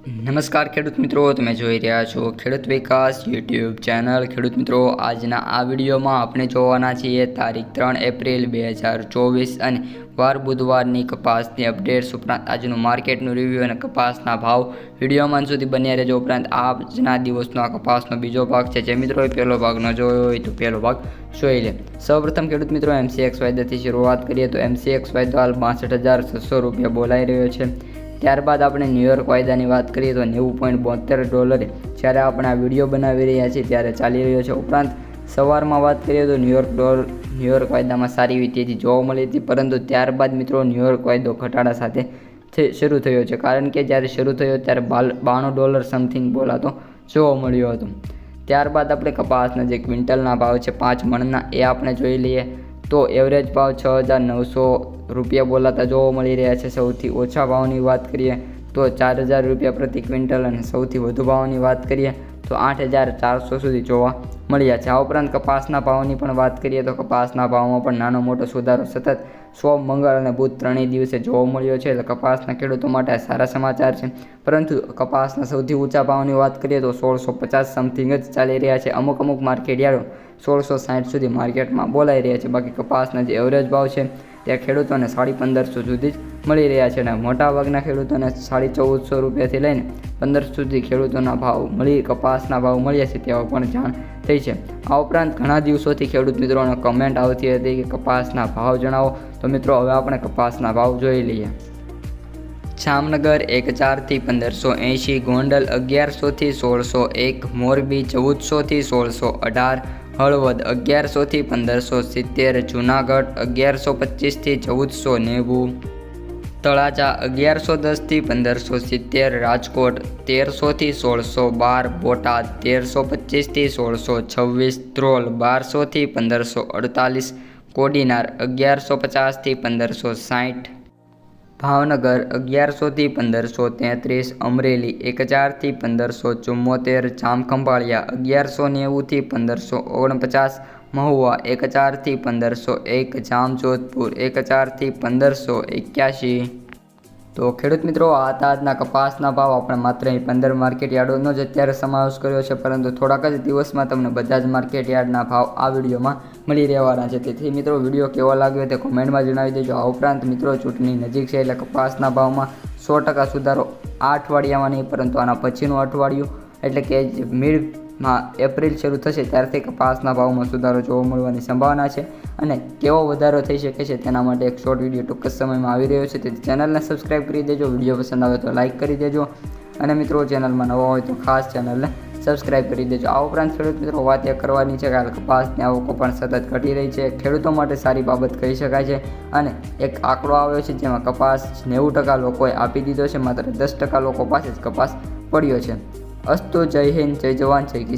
નમસ્કાર ખેડૂત મિત્રો, તમે જોઈ રહ્યા છો ખેડૂત વિકાસ યુટ્યુબ ચેનલ। ખેડૂત મિત્રો, આજના આ વિડીયોમાં આપણે જોવાના છીએ તારીખ 3 એપ્રિલ 2024 અને વાર બુધવારની કપાસની અપડેટ્સ ઉપરાંત આજનું માર્કેટનું રિવ્યૂ અને કપાસના ભાવ। વિડીયોમાં અંત સુધી બન્યા રહેજો। ઉપરાંત આજના દિવસનો આ કપાસનો બીજો ભાગ છે। જે મિત્રોએ પહેલો ભાગ ન જોયો હોય તો પહેલો ભાગ જોઈ લે। સૌપ્રથમ ખેડૂત મિત્રો, MCXY દરથી શરૂઆત કરીએ તો MCXY તો હાલ 62,600 રૂપિયા બોલાઈ રહ્યો છે। ત્યારબાદ આપણે ન્યૂયોર્ક વાયદાની વાત કરીએ તો $90.72 જ્યારે આપણે આ વિડીયો બનાવી રહ્યા છીએ ત્યારે ચાલી રહ્યો છે। ઉપરાંત સવારમાં વાત કરીએ તો ન્યૂયોર્ક વાયદામાં સારી એવી તેજી જોવા મળી હતી, પરંતુ ત્યારબાદ મિત્રો ન્યૂયોર્ક વાયદો ઘટાડા સાથે શરૂ થયો છે, કારણ કે જ્યારે શરૂ થયો ત્યારે $92 સમથિંગ બોલાતો જોવા મળ્યો હતો। ત્યારબાદ આપણે કપાસના જે ક્વિન્ટલના ભાવ છે 5 મણના એ આપણે જોઈ લઈએ તો એવરેજ ભાવ 6,900 રૂપિયા બોલાતા જોવા મળી રહ્યા છે। સૌથી ઓછા ભાવની વાત કરીએ તો 4,000 રૂપિયા પ્રતિ ક્વિન્ટલ અને સૌથી વધુ ભાવની વાત કરીએ તો 8,400 સુધી જોવા મળ્યા છે। આ ઉપરાંત કપાસના ભાવની પણ વાત કરીએ તો કપાસના ભાવમાં પણ નાનો મોટો સુધારો સતત સોમ, મંગળ અને બુધ ત્રણેય દિવસે જોવા મળ્યો છે, એટલે કપાસના ખેડૂતો માટે સારા સમાચાર છે। પરંતુ કપાસના સૌથી ઊંચા ભાવની વાત કરીએ તો 1,650 સમથિંગ જ ચાલી રહ્યા છે। અમુક માર્કેટ યાર્ડો 1,660 સુધી માર્કેટમાં બોલાઈ રહ્યા છે। બાકી કપાસના જે એવરેજ ભાવ છે ત્યાં ખેડૂતોને 1,550 સુધી જ મળી રહ્યા છે અને મોટાભાગના ખેડૂતોને 1,450 રૂપિયાથી લઈને 1,500 સુધી ખેડૂતોના ભાવ કપાસના ભાવ મળ્યા છે તેવા પણ જાણ થઈ છે। આ ઉપરાંત ઘણા દિવસોથી ખેડૂત મિત્રોને કમેન્ટ આવતી હતી કે કપાસના ભાવ જણાવો, તો મિત્રો હવે આપણે કપાસના ભાવ જોઈ લઈએ। જામનગર 1,400 થી 1,580, ગોંડલ 1,100 થી 1,601, મોરબી 1,400 થી 1,618, હળવદ 1,100 થી 1,570, જૂનાગઢ 1,125 થી 1,490, તળાજા 1,110 થી 1,570, રાજકોટ 1,300 થી 1,612, બોટાદ 1,325 થી 1,626, ધ્રોલ 1,200 થી 1,548, કોડીનાર 1,150 થી 1,560, ભાવનગર 1,100 થી 1,533, અમરેલી 1,000 થી 1,574, જામખંભાળિયા 1,190 થી 1,549, મહુવા 1,000 થી 1,501, જામજોધપુર 1,000 થી 1,581। તો ખેડૂત મિત્રો, આ હતા આજના કપાસના ભાવ। આપણે માત્ર 15 માર્કેટ યાર્ડોનો જ અત્યારે સમાવેશ કર્યો છે, પરંતુ થોડાક જ દિવસમાં તમને બધા જ માર્કેટ યાર્ડના ભાવ આ વિડીયોમાં મળી રહેવાના છે। તેથી મિત્રો, વિડીયો કેવો લાગ્યો તે કોમેન્ટમાં જણાવી દેજો। આ ઉપરાંત મિત્રો, ચૂંટણી નજીક છે એટલે કપાસના ભાવમાં 100% સુધારો આ અઠવાડિયામાં નહીં, પરંતુ આના પછીનું અઠવાડિયું એટલે કે મિડમાં એપ્રિલ શરૂ થશે ત્યારથી કપાસના ભાવમાં સુધારો જોવા મળવાની સંભાવના છે અને કેવો વધારો થઈ શકે છે તેના માટે એક શોર્ટ વિડીયો ટૂંક જ સમયમાં આવી રહ્યો છે। તેથી ચેનલને સબસ્ક્રાઈબ કરી દેજો, વિડીયો પસંદ આવે તો લાઇક કરી દેજો અને મિત્રો ચેનલમાં નવા હોય તો ખાસ ચેનલને સબસ્ક્રાઈબ કરી દેજો। આ ઉપરાંત ખેડૂત મિત્રો, વાત એ કરવાની છે કે કપાસની આવકો પણ સતત ઘટી રહી છે। ખેડૂતો માટે સારી બાબત કહી શકાય છે અને એક આંકડો આવ્યો છે જેમાં કપાસ 90% લોકોએ આપી દીધો છે, માત્ર 10% લોકો પાસે જ કપાસ પડ્યો છે। અસ્તુ, જય હિન્દ, જય જવાન, જય કિસાન।